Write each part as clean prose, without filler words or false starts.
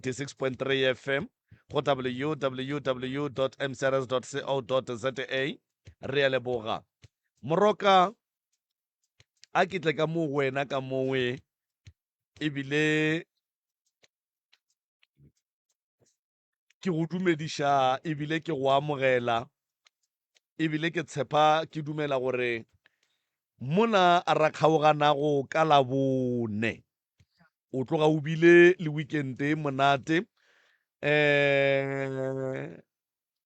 96.3 FM go www.mceres.co.za re a leboga moroka a ke tle ka mo wena ka mowe ebile ke go dumediša ebile ke go amogela ebile ke tshepa ke dumela gore mona a ra kgaoganago ka labone o tloga o bile le weekende monate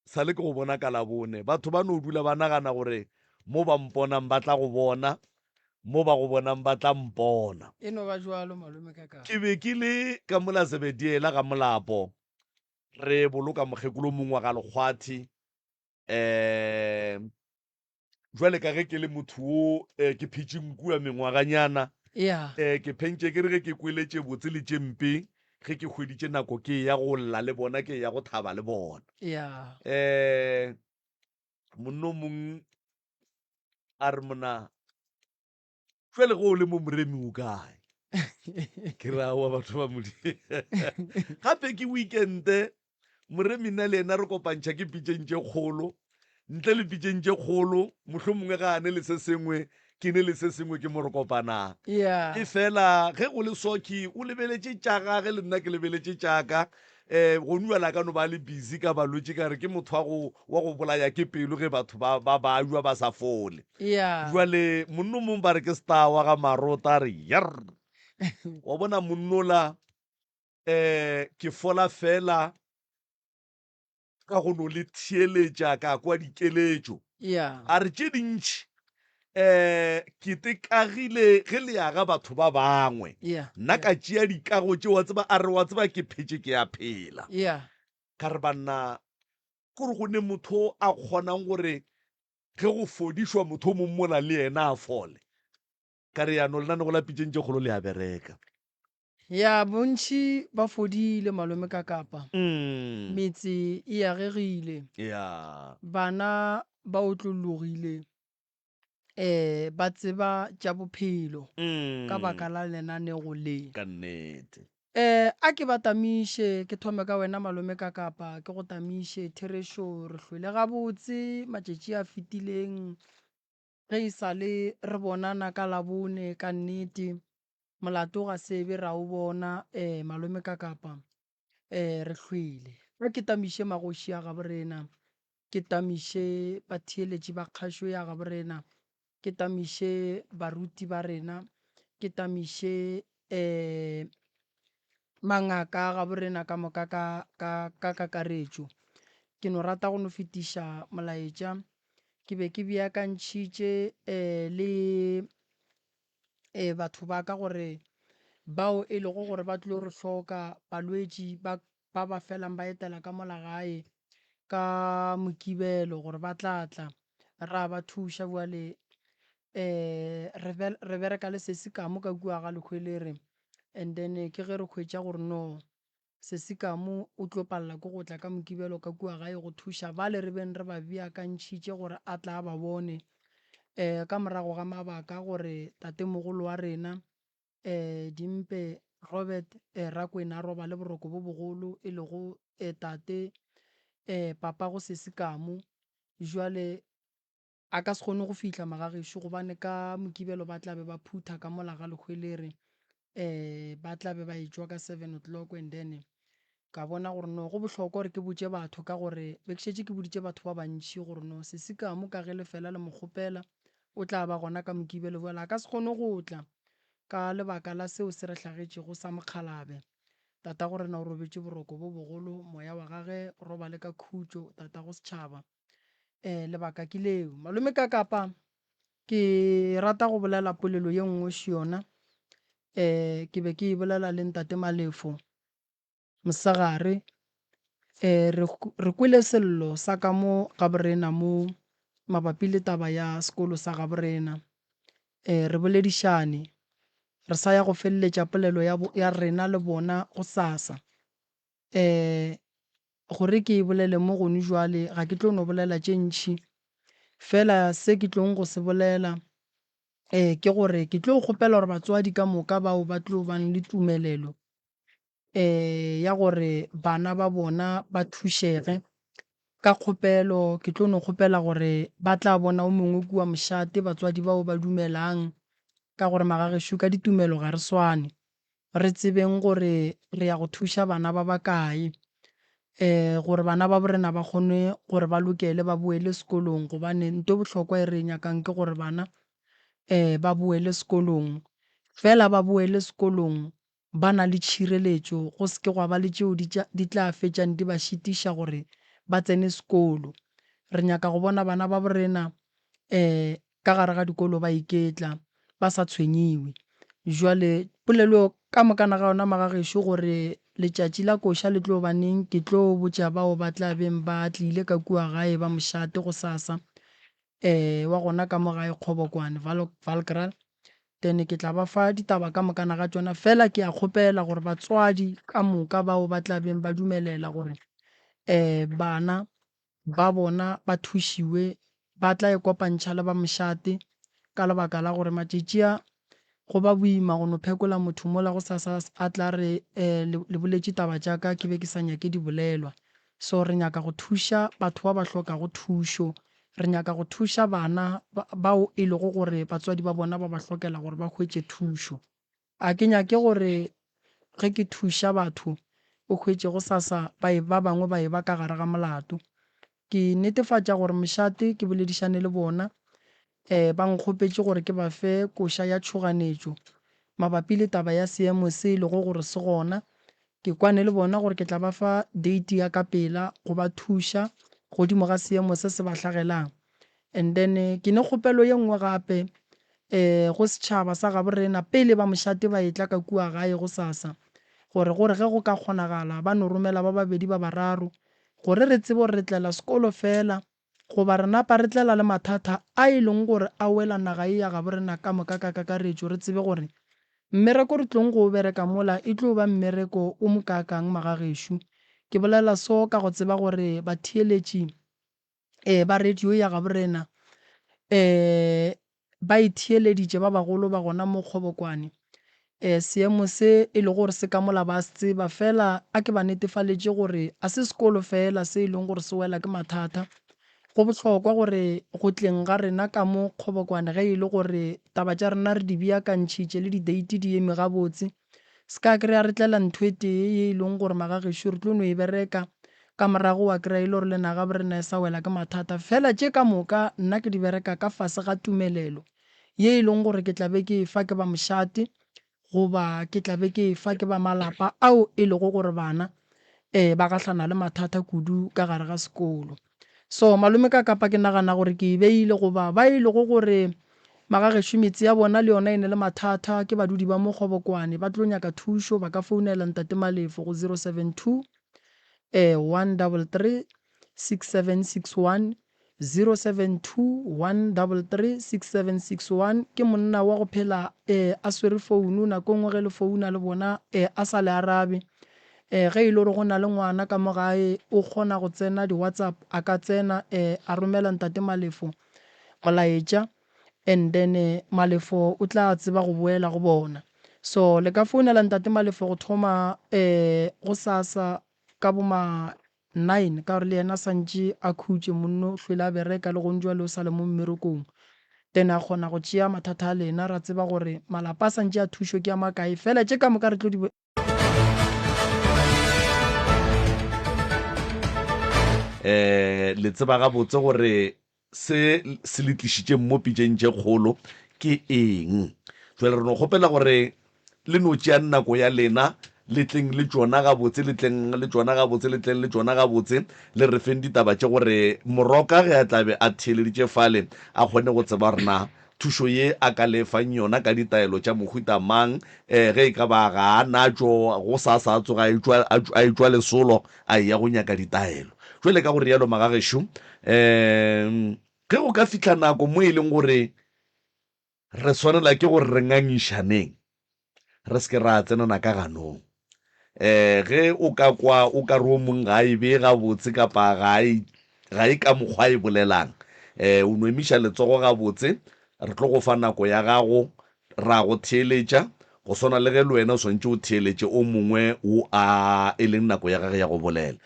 sa le ke go bona ka labone batho ba no dula ba nagana gore mo ba mponang ba tla go bona mo ba go bonang ba tla mpona e no ba jwalo malome kaka ke be ke le ka mola Zebediela ga molapo re boloka mokgekolo mongwe ga lekgwathi jwale ka ge ke le motho o ke phitše nku ya mengwaganyana ya ke phentše ke re ge ke kweletše botse le tše mpe ge ke hweditše nako ke ya go lla le bona ke ya go thaba le bona ya monno mong a re mona jwale go o le mo moremi o kae ke rawa batho ba modi gape ke weekende moremi nna le ena re kopantšha ke pitšeng tše kgolo ntle le pitšeng tše kgolo mohlho mongwe ga ane le se sengwe ke ne le se sengwe ke mo re kopanang ya e fela ge go le soki o lebeletše tšaga ge le nna ke lebeletše tšaka go nuela ka no ba le busy ka balwetse ka re ke motho wa go bolaya ke pelo ge batho ba jwa ba sa fole ya jwale monno mong ba re ke star wa ga marota re yar wa bona monnola ke fola fela ka go no le theeletša ka kwa dikeletšo ya a re tše dintšhi ke tekagile ge le yaga batho ba bangwe ya nna ka tšea dikago tše wa tseba a re wa tseba ke phetse ke ya phela ya ka re banna kore go ne motho a kgonang gore ge go fodišwa motho o mommola le yena a fole ka re yano lena ne go la pitšeng tše kgolo le ya bereka ya bontši ba fodile malome ka kapa metse e agegile ya bana ba otlologile ba tseba tša bophelo ka baka la lenanego le ka nnete a ke ba tamiše ke thome ka wena malome ka kapa ke go tamiše therešo re hlwele gabotse matšatši a fetileng ge e sa le re bonana ka labone ka nnete molato ga sebe ra o bona malome ka kapa re hlwele ge ke tamiše magoši a gaborena ke tamiše batheeletši ba kgašo ya gaborena ke tamiše baruti ba rena ke tamiše mangaka a gaborena ka moka ka kakaretšo ke no rata go no fetiša molaetša ke be ke beakantšhitše le batho ba ka gore bao e lego gore ba tlile re hloka balwetši ba felang ba etela ka mola gae ka mokibelo gore ba tlatla ra ba thuša bjale re bereka le sesi kamo ka kua ga lekhwelere and then ke ge re hwetša gore no sesi kamo o tlo palela ko go tla ka mokibelo ka kua gae go thuša ba le re beng re ba beakantšhitše gore a tla ba bone ka morago ga mabaka gore tate mogolo wa rena dimpe Robert Rakwena a roba le boroko bo bogolo e lego tate papa go sesi kamo jwale a ka se kgone go fihla magagešo gobane ka mokibelo ba tlabe ba phutha ka mola ga lekhwelere ba tlabe ba etswa ka 7 o'clock and then ka bona gore no go bohlokwa gore ke botše batho ka gore be ke šetše ke boditše batho ba bantši gore no sesi kamo ka ge lefela le mokgopela o tla ba gona ka mokibelo bjale a ka se kgone go tla ka lebaka la seo se re hlagetšego sa mokgalabe tata gore na o robetše boroko bo bogolo moya wa gage roba le ka khutšo tata go setšhaba lebaka ke leo malome ka kapa ke rata go bolela polelo ye nngwe še yona ke be ke e bolela le ntate Malefo mosegare re kwele sello sa ka mo gaborena mo mabapi le taba ya sekolo sa gaborena re boledišane re sa ya go feleletša polelo ya rena le bona go sasa gore ke e bolele mo gone jwale ga ke tlo no bolela tše ntšhi fela se ke tlong go se bolela ke gore ke tlo kgopela gore batswadi ka moka bao ba tlo bang le tumelelo ya gore bana ba bona ba thušege ka kgopelo. Ke tlo no kgopela gore ba tla bona o mongwe kua mošate batswadi bao ba dumelang, ka gore magagešo ka ditumelo ga re swane, re tsebeng gore re ya go thuša bana ba bakae. Gore bana ba borena ba kgone gore ba lokele ba boele sekolong, gobane nto bohlokwa e re nyakang ke gore bana ba boele sekolong, fela ba boele sekolong ba na le tšhireletšo, go seke gwa ba le tšeo di tla fetšang di ba šitiša gore ba tsene sekolo. Re nyaka go bona bana ba borena ka gare ga dikolo ba iketla ba sa tshwenyiwe. Jwale polelo ka mokana ga yona magagešo gore letšatši la koša le tlo baneng, ke tlo botša bao ba tla beng ba tlile ka kua gae ba mošate go sasa wa gona ka mo gae Kgobokwane Valkral. Then ke tla ba fa ditaba ka mokana ga tšona, fela ke a kgopela gore batswadi ka moka bao ba tla beng ba dumelela gore bana ba bona ba thušiwe ba tla e kopantšha le ba mošate, ka lebaka la gore matšatši a go ba boima go no phekola motho mola go sasa a tla re le boletše taba tšaka ke be ke sa nyake di bolelwa. So re nyaka go thuša batho ba ba hlokago thušo, re nyaka go thuša bana bao e lego gore batswadi ba bona ba ba hlokela gore ba hwetše thušo. A ke nyake gore ge ke thuša batho o hwetše go sasa ba bangwe ba e ba ka gare ga molato. Ke netefatša gore mošate ke boledišane le bona, ba nkgopetše gore ke ba fe koša ya tšhoganetšo mabapi le taba ya seemo se e lego gore se gona. Ke kwane le bona gore ke tla ba fa date ya ka pela go ba thuša godimo ga seemo se se ba hlagelang. And then ke ne kgopelo ye nngwe gape go setšhaba sa ga borena pele ba mošate ba etla ka kua gae go sasa, gore ge go ka kgonagala ba no romela ba babedi ba bararo, gore re tsebe gore re tlela sekolo fela goba re napa re tlela le mathata a e leng gore a wela naga e ya ga borena ka moka ka kakaretšo. Re tsebe gore mmereko re tlong go bereka mola e tlo ba mmereko o mokakang magagešo. Ke bolela so ka go tseba gore batheeletši ba radio ya ga borena ba itheeleditše ba bagolo ba gona mo Kgobokwane. Seemo se e le gore se ka mola ba se tseba, fela a ke ba netefaletše gore a se sekolo fela se e leng gore se wela ke mathata. Go bohlokwa gore go tleng ga rena ka mo Kgobokwane ge e le gore taba tša rena re di beakantšhitše le di-date di eme gabotse, se ka kry-a re tlela ntho e tee ye e leng gore magagešo re tlo no e bereka ka morago wa kry-a ile gore le naga borena e sa wela ke mathata. Fela tše ka moka nna ke di bereka ka fase ga tumelelo ye e leng gore ke tla be ke e fa ke ba mošate, goba ke tla be ke e fa ke ba malapa ao e lego gore bana ba gahlana le mathata kudu ka gare ga sekolo. So malome ka kapa ke nagana gore ke e beile goba ba e lego gore magagešo metsi ya bona le yona e ne le mathata ke badudi ba mo Kgobokwane ba tlo nyaka thušo, ba ka founela ntate Malefo go 072 133 6761 072 133 6761. Ke monna wa go phela a swere founu nako ngwe ge le founa le bona a sa le arabe. Ge e le gore go na le ngwana ka mo gae o kgona go tsena di-WhatsApp, a ka tsena a romela ntate Malefo molaetša, and then Malefo o tla tseba go boela go bona. So le ka founela ntate Malefo go thoma go sasa ka boma 9 ka gore le yena santše a khutše monno hlwele a bereka le gonjwa le o sa le mo mmerekong, then a kgona go tšea mathata a lena. Ra tseba gore malapa a santše a thušo ke a makae, fela tše ka moka re tlo di le tseba gabotse gore se le tlišitše mo pitšeng tše kgolo ke eng. Jwale re no kgopela gore le no tšea nako ya lena letleng le tšona gabotse, letleng le tšona gabotse, letleng le tšona gabotse, le re feng ditaba tše gore moroka ge a tlabe a theeleditše fale a kgone go tseba rena thušo ye a ka lefang yona ka ditaelo tša mohuta mang, ge e ka ba ga a natšo go sa tsoga a etšwa lesolo a ya go nyaka ditaelo. Jwale ka gore yalo magagešo ge go ka fihla nako mo e leng gore re swanela ke gore re ngangišaneng, re seke ra tsenana ka ganong. Ge o ka kwa o ka re o mong ga e be gabotse kapa ga e ka mokgwa e bolelang, o no emiša letsogo gabotse, re tlo go fa nako ya gago ra go theeletša go swana le ge le wena o swantse o theeletse o mongwe o a e leng nako ya gage ya go bolela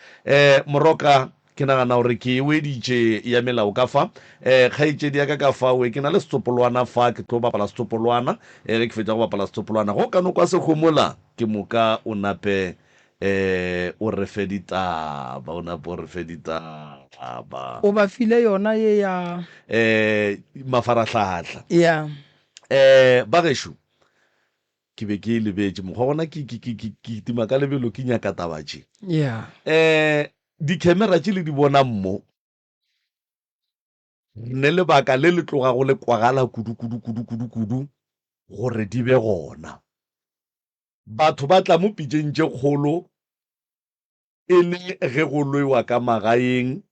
moroka ke nagana gore ke weditše ya melao ka fa kgaitsedi ya ka fa we ke na le setsopolwana fa ke tlo bapala setsopolwana ge ke fetsa go bapala setsopolwana go ka no kwa sekgomola ke moka o nape o re fe ditaba o ba file yona ye ya mafaratlhatlha ya ba gešo ke be ke lebetse mokgwa gona ke tima ka lebelo ke nyaka tabatše ya di-camera tše le di bona mmo ne lebaka le le tloga go le kwagala kudu gore di be gona batho ba tla mo pitšeng tše kgolo e le ge go loiwa ka magaeng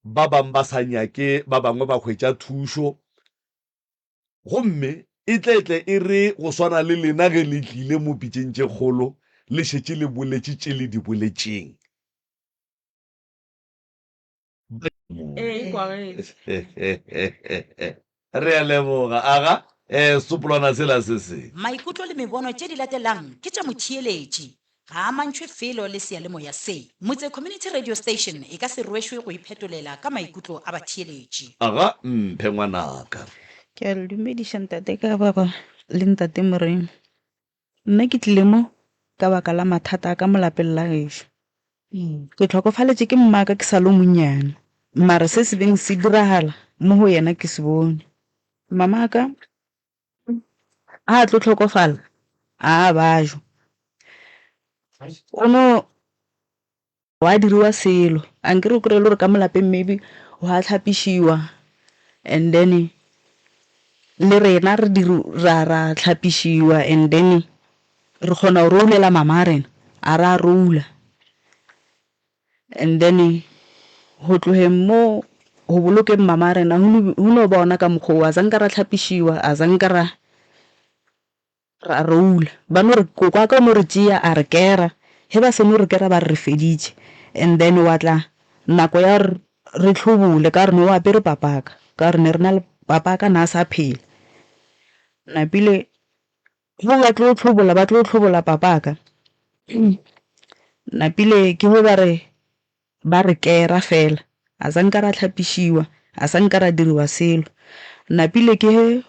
ba bangwe ba sa nyake ba bangwe ba hwetša thušo gomme e tletle e re go swana le lena ge le tlile mo pitšeng tše kgolo le šetše le boletše tše le di boletšeng re a leboga aga sepolwana sela se seng maikutlo le mebono tše di latelang ke tša motheeletši ga a mantšhwe felo le sealemoya se motse community radio station e ka se rwešwe go iphetolela ka maikutlo a batheeletši aga mphe ngwanaka ke a le dumediša ntate ka baba le ntate Morena. Nna ke tlile mo ka baka la mathata a ka mo lapeng la gešo. Ke tlhokofaletše ke mmaka ke sa le monnyane mare se se beng se diragala mo go yena ke se bone. Mamaka a tlo tlhokofala a bajo ono wa diriwa selo ankere o kry-e le gore ka mo lapeng maybe wa tlhapišiwa and then le rena ra tlhapišiwa and then re kgona go roulela mama rena a ra roula and then go tlogeng mo go bolokeng mama rena go no bona ka mokgwa a zanka ra tlhapišiwa a zanka ra roula ba no re kokwa ka no re tšea a re kera he ba seno re kera ba re feditše and then wa tla nako ya re tlhobole ka re no apere papaka ka re ne re na le papaka na sa phela napile go ba tlo tlhobola papaka napile ke go ba re kera fela a zanka ra tlhapišiwa a zanka ra diriwa selo napile ke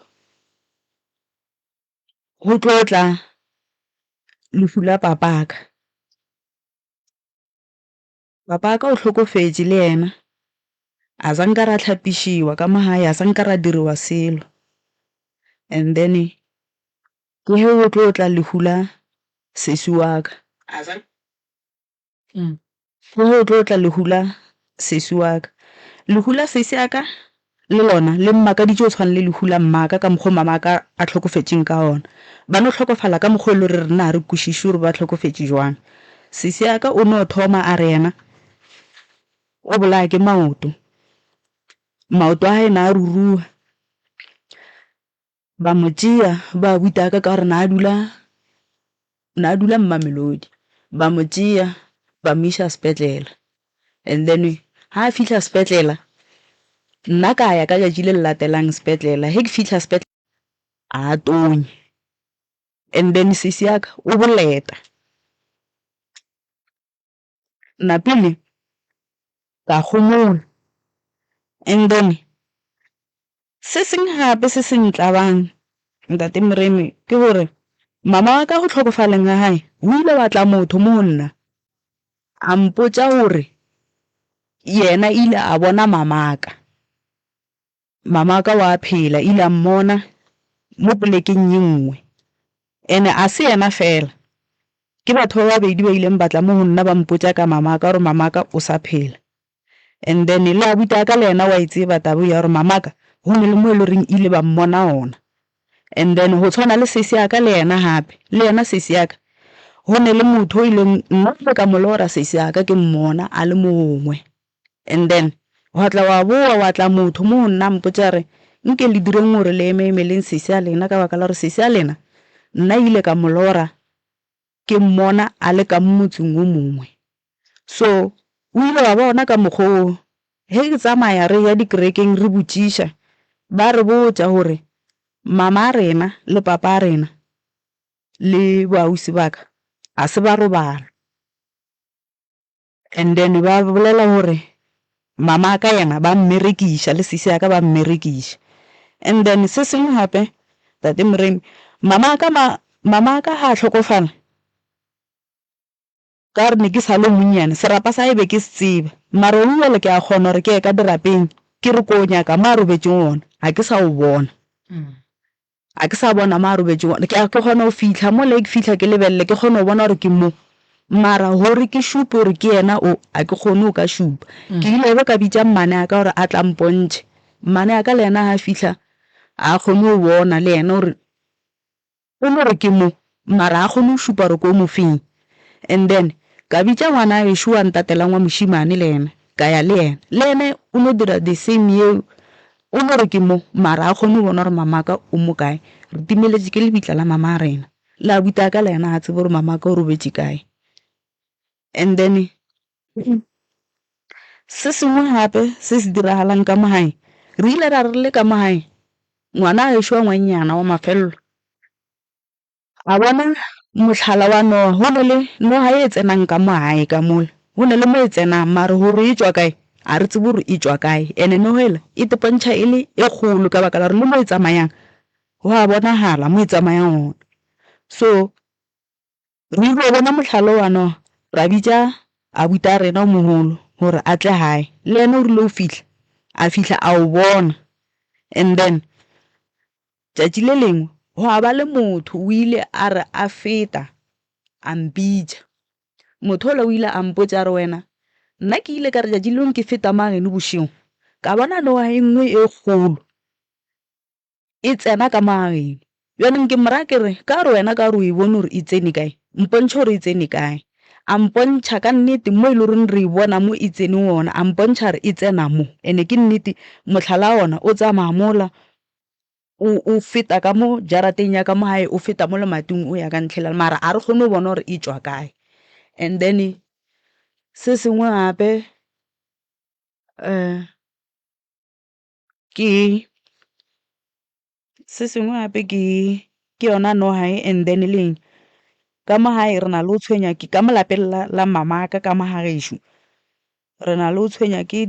go tlotla lefu la papaka o hlokofetše le yena a zanka ra tlhapišiwa ka magae a zanka ra diriwa selo and then ke he go tlotla lefu la sesi wa ka go tlotla lefu la sesi wa ka lefu la sesi ya ka le lona le mmaka di tšo tshwana le lefu la mmaka ka mokgwa mama ka a tlhokofetšeng ka ona ba no tlhokofala ka mokgwa le re rena re kwešiše gore ba tlhokofetše jwang sesi ya ka o no thoma a re yena o bolaya ke maoto a hae na rurua ba mo tšea ba buta ka gore na dula Mamelodi ba mo tšea ba mo iša sepetlela and then ha a fihla sepetlela nna ka ya ka letšatši le latelang sepetlela he ke fihla sepetlela a tonye and then sesi ya ka o boleta napile ka gomola and then se seng gape se se ntlabang ntate Moremi ke gore mama wa ka go tlhokofaleng ga hae o ile wa tla motho mo nna a mpotša gore yena ile a bona mamaka wa phela ile a mmona mo polekeng ye nngwe ene a se yena fela ke batho ba babedi ba ileng batla mo nna ba mpotša ka mamaka gore mamaka o sa phela and then le abuta ka le yena wa itseba tabo ya gore mamaka go ne le mo le reng ile ba mmona ona and then go tshwana le sesi ya ka le yena hape le yena sesi ya ka go ne le motho o ileng nna le ka molora sesi ya ka ke mmona a le mongwe and then wa tla wa boa wa tla motho mo nna mpotša re nke le direng gore le emeleng sesi ya lena ka baka la gore sesi ya lena nna ile ka molora ke mmona a le ka motseng o mongwe so o ile wa bona ka mokgwa he ke tsamaya re ya dikerekeng re botšiša ba re botša gore mama a rena le papa a rena le boausi ba ka a se ba robala, and then ba bolela hore mama ka yena ba mmerekisha le sisi ya ka ba mmerekisha. And then se sengwe hape tate Moremi, mama ka ha tlhokofala ka re ne ke sa le monnyane serapa sa ebe ke se tseba mara o jwale ke a kgona hore ke ye ka dirapeng ke re ko nyaka ma robetseng ona ha ke sa o bona, ha ke sa bona ma robetseng ona ke kgona ho fitlha mo le ke fitlha ke lebelle ke kgona ho bona hore ke mo mara hore ke shupe hore ke yena o a ke kgone ho ka shupa. Ke ile be ka bitsa mmane a ka hore a tla mpontse, mmane a ka le yena ha fihla a kgone ho bona le yena hore o no re ke mo mara a kgone ho shupa hore ko mo feng. And then ka bitsa ngwana ešo wa ntatelang wa moshimane le yena ka ya le yena o no dira the same eo o no re ke mo mara a kgone ho bona hore mamaka o mo kae. Re timeletse ke lebitla la mama a rena la buta ka le yena a tsebe hore mamaka o robetse kae. And then se sengwe hape se se diragalang ka mogae re ile ra re le ka mogae ngwana a ešo wa ngwannyana wa mafelelo a bona motlhala wa Noha ho ne le Noha e tsenang ka mogae ka mole ho ne le mo e tsenang mare hore e tswa kae a re tsebe hore e tswa kae ene Nohela e tepontšha e le e kgolo ka baka la re le mo e tsamayang ho a bonagala mo e tsamayang ona. So re ile bona motlhalo wa Noha ra bitsa abuti a rena o moholo hore a tle hae le yena o rile o fihla a o bona. And then tšatši le lengwe ho a ba le motho o ile a re a feta a mpitša motho ola o ile a mpotša a re wena nna ke ile ka re tšatši lengwe ke feta mageno bošego ka bona Noha e nngwe e kgolo e tsena ka mageno bjanong ke mora ke re ka re wena ka re o e bone hore e tsene kae mpontšhe hore e tsene kae a mpontšha ka nnete mo e le goreng re e bona mo e tseneng ona a mpontšha re e tsena mo ene ke nnete motlhala ona o tsamaya mola o feta ka mo jarateng ya ka mogae o feta mo lemating o ya ka ntlhela mara a re kgone ho bona hore e tswa kae. And then se sengwe gape ke yona Noha and then leng ka mogae re na le o tshwenya ke ka molapeng la mama ka mogagešo re na le o tshwenya ke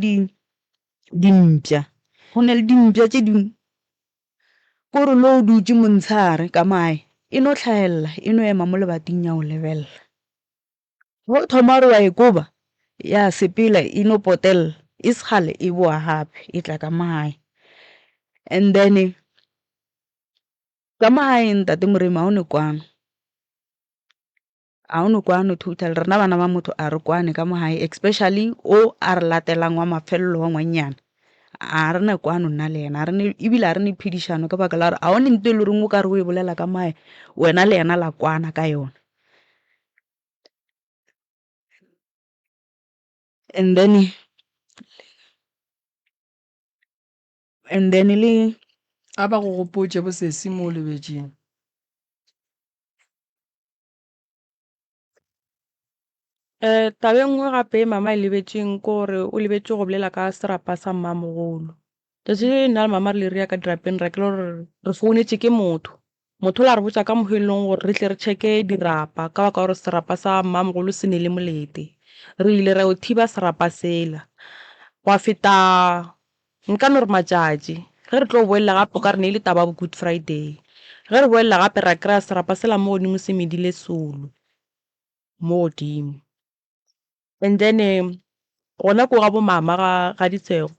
dimpša go ne le dimpša tše dingwe ko re lo o dutse montshare ka mae e no tlhaelela e no ema mo lebating ya o lebelela go thoma re wa e koba ya sepela e no potelela e segale e boa gape e tla ka magae. And then ka magaeng tate Moremi a o ne kwano total rena bana ba motho a re kwane ka mogae especially o a re latelang wa mafelelo wa ngwannyana a re ne kwano nna le yena ebile a re ne phedišano ka baka la gore a o ne nto e le goreng o ka re o e bolela ka mae wena le yena la kwana ka yona. And then le a ba go gopotše bosesi mo o lebetšeng tabe nngwe gape mama e lebetšeng ke gore o lebetše go bolela ka serapa sa mmamogolo tšatši le nna le mama re le rea ka dirapeng ra ke le gore re founetše ke motho o la re botša ka mokgwa e leng gore re tle re check-e dirapa ka baka gore serapa sa mmamogolo se ne le molete re ile ra o thiba serapa sela gwa feta nka no re matšatši ge re tlo boelela gape o ka re ne ile taba bo Good Friday ge re boelela gape ra kry-a serapa sela mo godimo se medile solo mo godimo. And then gona ko ga bo mama ga ditshego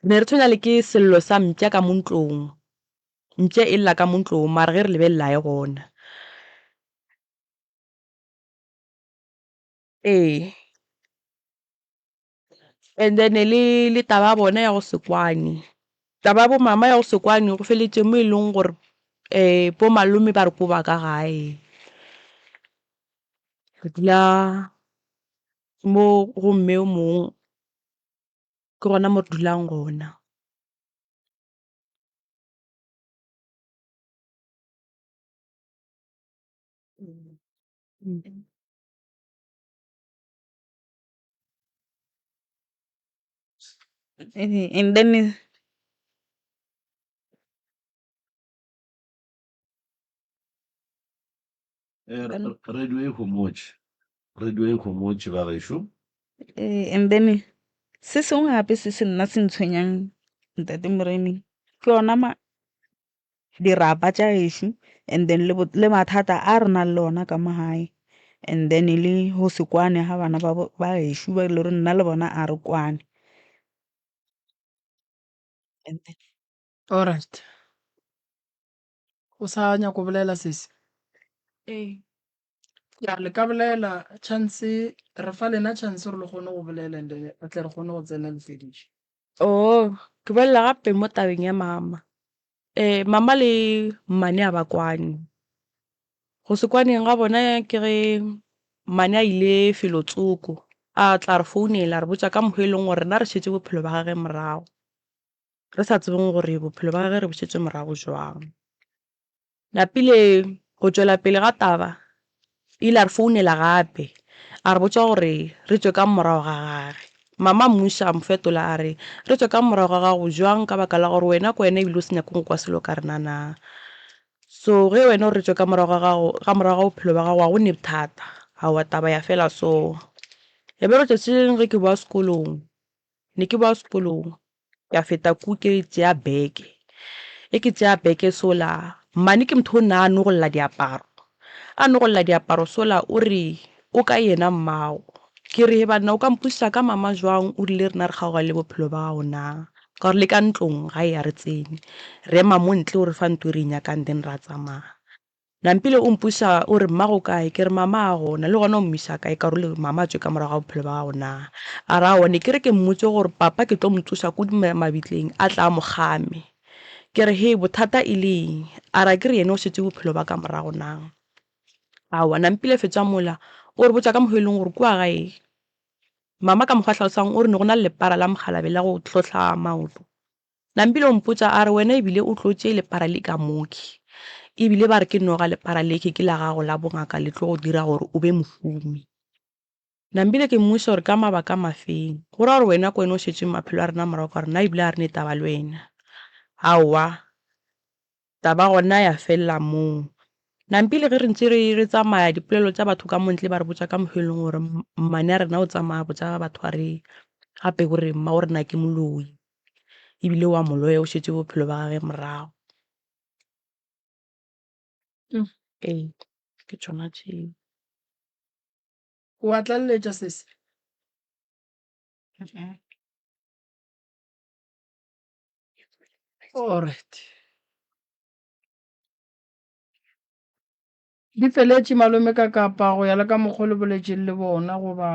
ne re tshwenya le ke sello sa mpša ka mo ntlong mpša e lla ka mo ntlong mara ge re lebelela e gona and then le taba bona ya go sekwane taba bo mama ya go sekwane go feletše mo e leng gore bo malome ba re ko ba ka gae re dula mo go mme o mongwe ke gona mo re dulang gona. and then radio e homotse ba gešo. And then se sengwe gape se se nna se ntshwenyang ntate Moremi ke yona dirapa tša ešo, and then le mathata a re nang le ona ka mogae, and then le go se kwane ga bana ba ešo ba le re nna le bona a re kwane. And then alright o sa nyako bolela sese ya le ka bolela chance re fa lena chance re le kgone go bolela and re tle re kgone go tsena le fediše. ke bolela gape mo tabeng ya mama. Mama le mmane a ba kwane. Go se kwaneng ga bona ke ge mmane a ile Felotsoko a tla re founela re botsa ka mokgwa e leng gore rena re šetse bophelo ba gage morago, re sa tsebeng gore bophelo ba gage re bošetse morago jwang. Napile go tšwela pele ga taba ile a re founela gape a re botsa gore re tswe ka morago ga gage. Mama mmuša a mfetola a re re tswe ka morago ga gago jwang ka baka la gore wena ko wena ebile o se nyakong kwa selo ka rena na. So ge wena o re tswe ka morago ga bophelo ba gago ga go ne bothata ga wa taba ya fela. So ya be re tšatši le ge ke boa sekolong ya feta ku ke tšea beke ke tšea beke sola mmane ke motho o nna a nogolla diaparo sola o re o ka yena mmago. Ke re banna o ka mpušisa ka mama jwang o rile rena re kgaoga le bophelo ba gago na ka gore le ka ntlong ga e ya re tsene re ema mo ntle o re fa ntho e re inyakang then ra tsamaya. Nampile o mpuša o re mmago kae ke re mama a gona le gona o mmiša kae ka gore le mama a tswe ka morago ga bophelo ba gago na. A ra one ke re ke mmotse gore papa ke tlo motsoša ko mabitleng a tla mo game. Ke re he bothata e leng a ra ke re yena o šetse bophelo ba ka morago na. Awa nampile fetša mola o re botsa ka mokgwa e leng gore kua gae. Mama ka mokgwa tlhalosang o re ne go na le lepara la mogalabe la go tlhotlha maoto. Nampile o mpotsa a re wena ebile o tlotse lepara le ka moki ebile ba re ke noga lepara le ke la gago la bongaka le tlo go dira gore o be mošomi. Nampile ke mmuša gore ka mabaka mafeng go ra gore wena ko wena o šetse maphelo a rena morago ka rena ebile a re ne taba le wena. Aowa taba gona ya felela moo. Nampile ge re ntse re tsamaya dipolelo tša batho ka montle ba re botsa ka mokgwa e leng gore mmane a rena o tsamaya botsa batho a re gape gore mma o rena ke moloi ebile wa moloya o šetse bophelo ba gage morago. Ke tšona tšeo. O a tlaleletša sese alright di feletše malome ka kapa go ya le ka mokgwa le boletšeng le bona goba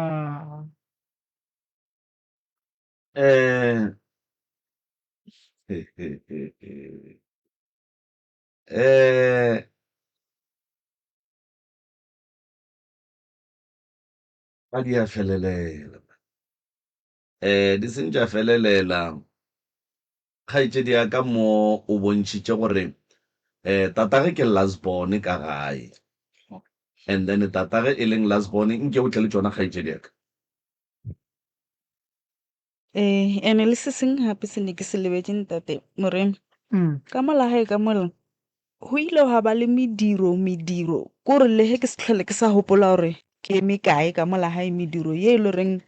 Ga di a felelela di seng tša felelela kgaetšedi ya ka mo o bontšhitše gore tatage ke lasbon ka gae, and then tatage e leng lasbon nke o tle le tšona kgaetšedi ya ka. ene le se sengwe gape se ne ke se lebetse ntate Moremi ka mola gae ka mola go ile ga ba le mediro kore le ge ke se tlhole ke sa gopola gore ke eme kae ka mola gae mediro ye e le reng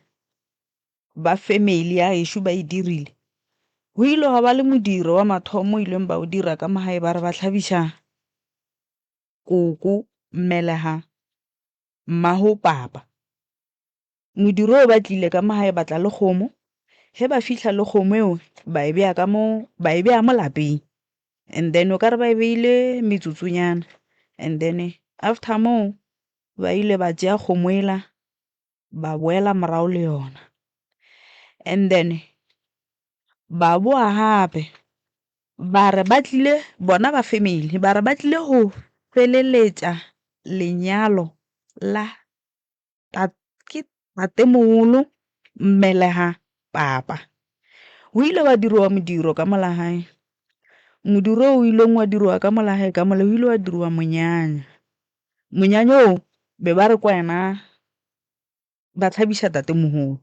ba family ya ešo ba e dirile. Go ile ga ba le modiro wa mathomo ileng ba o dira ka magae ba re ba tlhabiša koko mmelega mmago papa. Modiro o ba tlile ka magae ba tla le kgomo ge ba fitlha le kgomo eo ba e beya mo lapeng, and then o ka re ba e beile metsotsonyana, and then after moo ba ile ba tšea kgomo ela ba boela morago le yona, and then ba boa gape ba re ba tlile bona ba family ba re ba tlile go feleletša lenyalo la tatemogolo mmelega papa. O ile wa diriwa modiro ka mola gae, modiro o ileng wa diriwa ka mola gae ka mola o ile wa diriwa monyanya o be ba re kwa wena ba tlhabiša tatemogolo,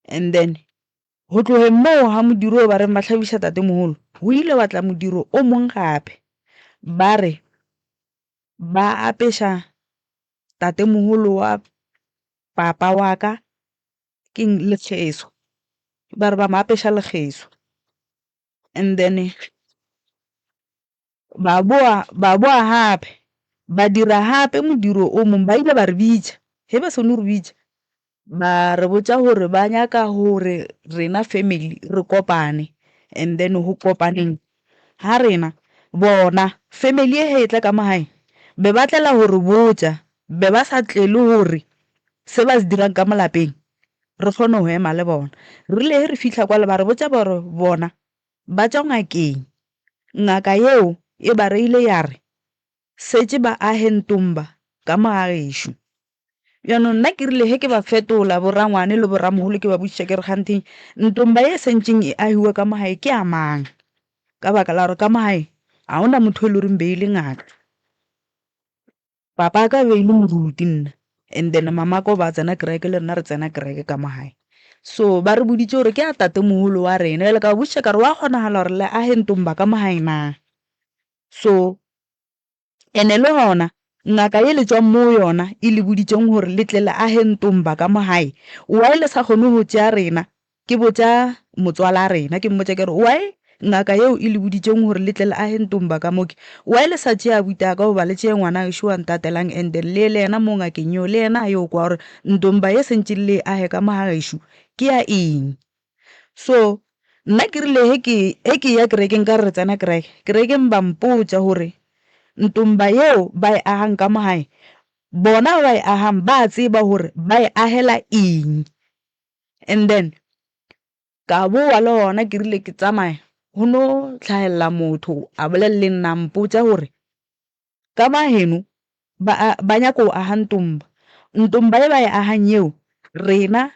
and then go tlogeng moo ga modiro o ba reng ba tlhabiša tatemogolo go ile wa tla modiro o mongwe gape ba re ba apeša tatemoholo wa papa wa ka ke lekgeso ba re ba mo apeša lekgeso and then ba boa gape ba dira gape modiro o mongwe ba ile ba re bitša he ba sone re bitša ba re botša gore ba nyaka gore rena family re kopane and then go kopaneng ha rena bona family e he e tla ka magae be ba tlela gore botša be ba sa tlele gore se ba se dirang ka molapeng re kgone go ema le bona rile he re fitlha kwa le ba re botša bore bona ba tša ngakeng ngaka yeo e ba reile ya re setse ba age ntomba ka mogagešo yaanong nna ke rile he ke ba fetola borangwane le boramogolo ke ba botšiša ke re kganteng ntomba ye sentseng e agiwa ka magae ke a mang ka baka la gore ka magae ga ona motho e le goreng beile ngaka papa ka beile moruti nna and then mamaka o ba tsena kereke le rena re tsena kereke ka magae so ba re boditse gore ke a tatemoholo wa rena ele ka ba botšiša ka re wa kgonagala gore le age ntomba ka magae na so ene le gona ngaka ye le tswang mo yona e le boditseng gore le tle le age ntomba ka mogae wae le sa kgone go tšea rena ke botša motswala rena ke mmotša ke re wae ngaka yeo e le boditseng gore le tle le age ntomba ka moke wae le sa tšea butaka goba le tšee ngwana gešo wa ntatelang and then le ena mo ngakeng yeo le ena yo kwa gore ntomba ye sentse le age ka mogagešo ke ya eng so nna ke rile he ke ya kerekeng ka re tsena kerekeng ba mpotša gore ntomba yeo ba e agang ka mogae bona ba e agang ba tseba gore ba e agela eng and then ka boa le gona ke rile ke tsamaya go no tlhagelela motho a bolelele nna mpotša gore ka mageno ba nyaka go aga ntomba e ba e agang yeo rena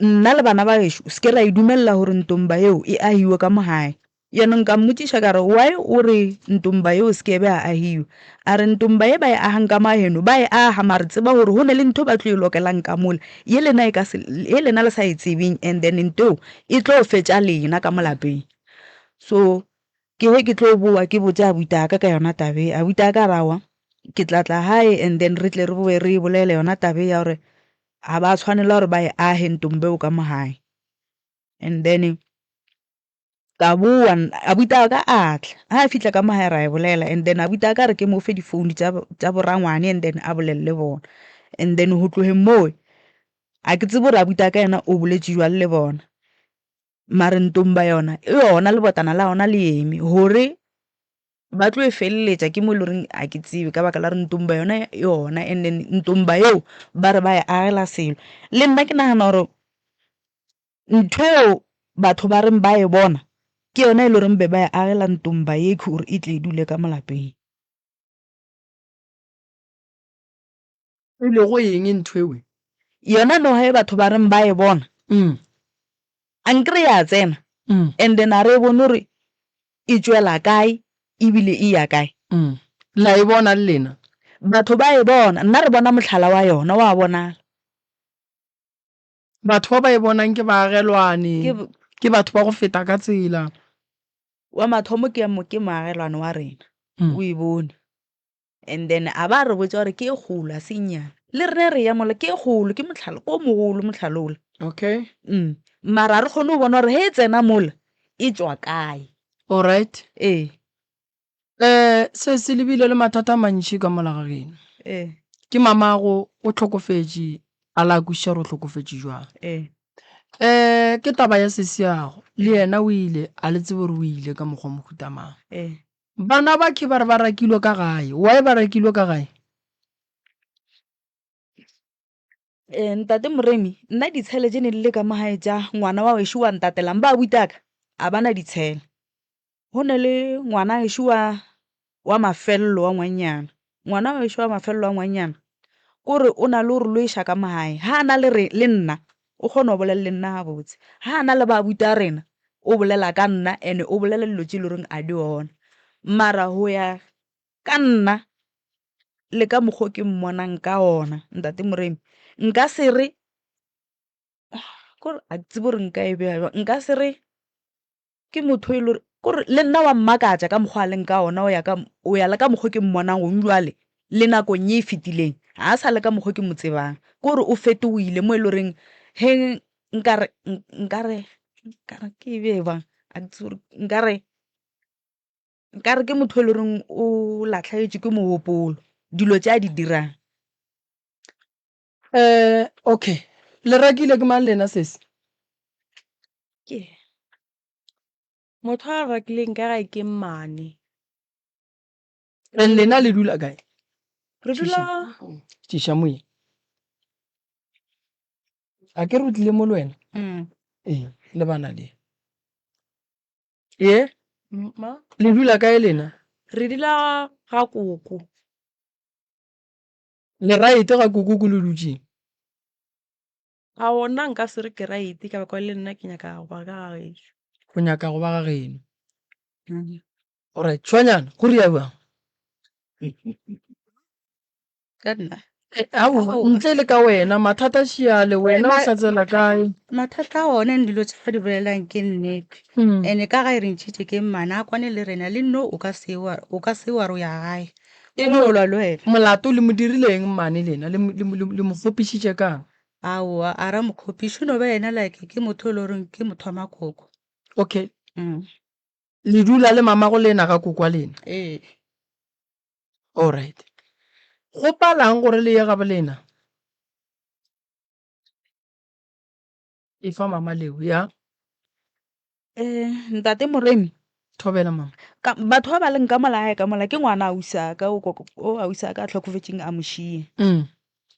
nna le bana ba gešo se ke ra e dumelela gore ntomba yeo e agiwe ka mogae yaanong ka mmotšiša ka re why o re ntomba yeo se ke be a agiwa a re ntomba ye ba e agang ka mageno ba e aga mare tseba gore go ne le ntho ba tlo e lokelang ka mola ye lena le sa e tsebeng and then ntho e tlo fetša lena ka molapeng so ke he ke tlo boa ke botša abutaka ka yona tabe abutaka rawa ke tlatla gae and then re tle re boe re bolele yona tabe ya gore ga ba tshwanela gore ba e age ntombeo ka mogae and then ka boa abutaka a tla ga a fitlha ka mogae ra e bolela and then abutaka re ke mo fe difounu tša borangwane and then a bolelele bona and then go tlogeng moo a ke tsebe gore abutaka yena o boletše jwang le bona mare ntomba yona e yona lebotana la yona le eme gore ba tlo e feleletša ke mo e le goreng a ke tsebe ka baka la re ntomba yona yona and then ntomba yeo ba re ba e agela selo le nna ke nagana gore ntho eo batho ba reng ba e bona ke yona e le goreng be ba e agela ntomba ye ke gore e tle e dule ka molapeng e le go eng ntho ewe yona noga e batho ba reng ba e bona a nkry ya tsena and then a re e bone gore e tswela kae ebile e ya kae la e bona le lena batho ba e bona nna re bona motlhala wa yona wa bonala batho ba ba e bonang ke baagelwane ke batho ba go feta ka tsela wa mathomo ke moagelwane wa rena o e bone and then a ba re botsa gore ke e kgolo a senyana le rene re ya mola ke e kgolo ke motlhala ko mogolo motlhalola okay mara re kgone go bona gore he e tsena mola e tswa kae alright ee se se lebile le mathata a mantši ka mola ga geno ke mamago o tlhokofetše a la kwešiša gore o tlhokofetše jwang ke taba ya sesiago le yena o ile a le tsebe gore o ile ka mokgwa mohutamang bana ba ke ba re ba rakilwe ka gae wae ba rakilwe ka gae ntate moremi nna ditshele tse ne di le ka magae tša ngwana wa gešo wa ntatelang ba butaka a bana ditshele go ne le ngwana gešo wa mafelelo wa ngwanyana ngwana wa gešo wa mafelelo wa ngwanyana kore o na le gore lo iša ka magae ga a na le nna o kgona go bolelele nna ga botse ga a na le ba buta rena o bolela ka nna and o bolela dilo tse e le goreng a di ona mara go ya ka nna le ka mokgwa ke mmonang ka ona ntate moremi nka se re kore a tsebe gore nka e beya nka se re ke motho e le kore le nna wa mmakatsa ka mokgwa a leng ka ona o ya le ka mokgwa ke mmonang gong jwale le nakong ye e fetileng ga a sa le ka mokgwa ke mo tsebang kore o fetoile mo e le goreng he nkare ke e be bang nkare ke motho e le goreng o latlhagetswe ke mogopolo dilo tse a di dirang. Okay, le rakile ke mang lena sesi? Ke motho a rakileng ka gae ke mmane. And lena le dula kae? Re dula Tishamoye. A ke re o tlile mo le wena? Le bana le. ma Le dula kae lena? re dula ga koko. Le right ga kuku le dutse. A ona nka se re ke right ka ba kwa le nna ke nyaka go ba ka gae. Go nyaka go ba ga geno. Alright, tshwanyana go ria bang. Ka nna Ntle le ka wena mathata shiale wena o sa tsela kae? mathata a one dilo tse ba di bolelang ke nnete ene ka ga e re ntšhitše ke mmana a kwane le rena le nno o ka se wa re ya gae o lwa le wena Molato le mo dirileng mmane lena le mo fopišitše kang? aowa a ra mokgopiši no ba ena like ke motho o le goreng ke motho wa makoko. Okay, le dula le mamago lena ga kokwa lena? Ee. Alright, go palang gore le ye ga bolena? E fa mama leo ya? Ntate Moremi Thobela mama. batho ba ba leng ka mola gae ka mola ke ngwana ausaka o ausaka a tlhokofetseng a mošie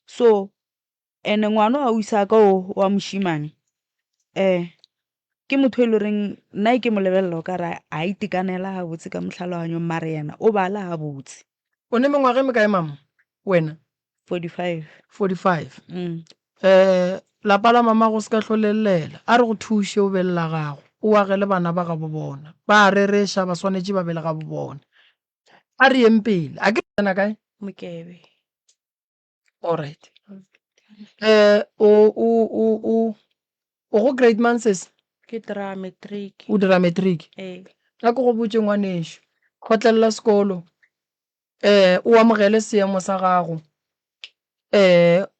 so ene ngwana o ausaka o wa mošimane ke motho e le goreng nna e ke mo lebelela o kare a itekanela ga botse ka motlhaloganyong mare yena o bala ga botse. O ne mengwaga e mekae mama wena? 45. 45. Lapa la mama go se ka tlholelela a re go thuše o belela gago o agele bana ba ga bo bona ba rereša ba swanetše ba bele ga bo bona a re yeng pele a ke tsena kae? Mokebe. Alright, o go grade manses? Ke dira matric. O dira matric? A ke go botse ngwanešo kgotlelela sekolo o amogele seemo sa gago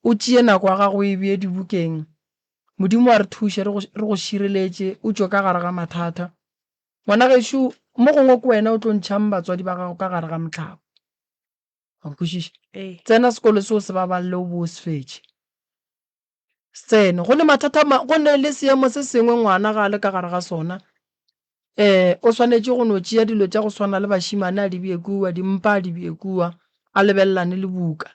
o tšee nako ya gago e bee dibukeng modimo a re thuše re go šireletše o tšwe ka gare ga mathata ngwana gešo mo gongwe ke wena o tlo ntšhang batswadi ba gago ka gare ga motlhako a kwešiše tsena sekolo seo se baballe o bo o se fetše tsene go ne le seemo se sengwe ngwana ga a le ka gare ga sona o swanetše go no tšea dilo tša go swana le bašimane a di bee kua dimpa a di bee kua a lebelelane le buka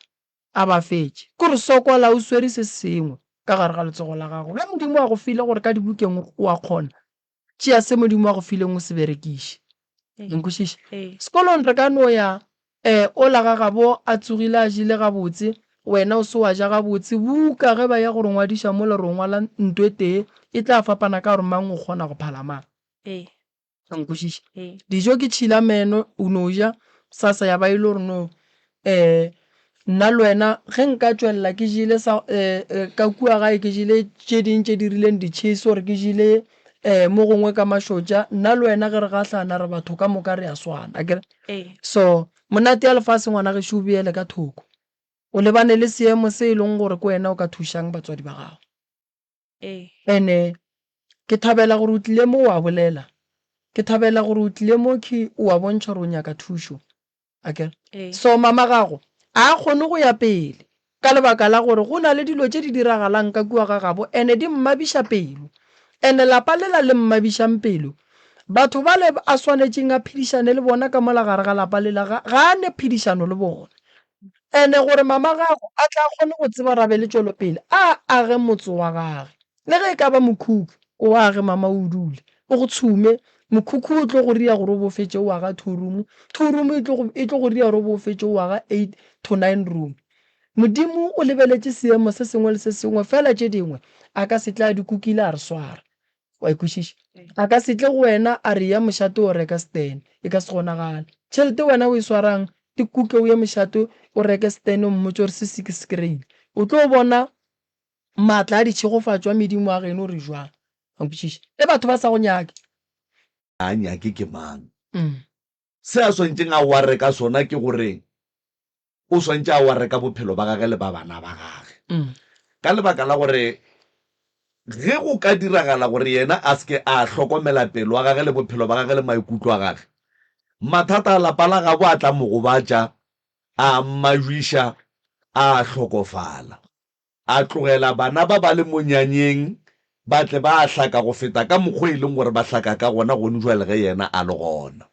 a ba fetše kore sokola o swere se sengwe ka gare ga letsogo la gago ge modimo a go file gore ka dibukeng o a kgona tšea se modimo a go fileng o se berekiše nkwešiše sekolong re ka no ya o laga gabo a tsogile a jile gabotse wena o se wa ja gabotse buka ge ba ya gore ngwadiša mo le rongwa la ntwe tee e tla fapana ka gore mang o kgona go phalamang nkwešiše dijo ke tšhila meno o no ja sasa ya ba ile gore no nna le wena ge nka tšwelela ke jile ka kua gae ke jile tše ding tše di rileng ditšhese gore ke jile mo gongwe ka mašotša nna le wena ge re gahlana re batho ka moka re a swana so monate ya lefase ngwana gešo o beele ka thoko o lebane le seemo se e leng gore ke wena o ka thušang batswadi ba gago ene ke thabela gore o tlile mo wa bolela ke thabela gore o tlile mo ke o a bontšha gore o nyaka thušo so mama gago a kgone go ya pele ka lebaka la gore go na le dilo tše di diragalang ka kua ga gabo ene di mmabiša pelo ene lapa lela le mmabišang pelo batho ba le a swanetšeng a phedišane le bona ka mola gare ga lapa lela ga a ne phedišano le bona ene gore mama gago a tla kgone go tseba rabe le tšwelopele a age motse wa gage le ge e ka ba mokhukhu o age mama o dule o go tshume mokhukhu o tlo go ria gore o bofetše o aga 2 room 2 room e tlo go ria gore o bofetše o aga 8 to 9 room modimo o lebeletše seemo se sengwe le se sengwe fela tše dingwe a ka se tla a di kukile a re swara wa ikwešiše a ka se tle go wena a re ya mošato o reka stene e ka se gonagale tšhelete wena o e swarang di kuke o ye mošato o reke stene o mmotse gore se se ke se kry-ile o tlo bona maatla a ditšhegofatšwa medimo a geno re jwang wa ikwešiše le batho ba sa go nyake a nyake ke mang. Mm. Se a swantšeng a ware ka sona ke gore o swantše a ware ka bophelo ba gage le ba bana ba gage, Mm. ka lebaka la gore ge go ka diragala gore yena a seke a hlokomela pelo wa gage le bophelo ba gage le maikutlo a gage, mathata a lapa la gabo a tla mo gobatša, a mmajwiša, a hlokofala, a tlogela bana ba ba le monyanyeng ba tle ba a hlaka go feta ka mokgwa e leng gore ba hlaka ka gona gone jwale ge yena a le gona.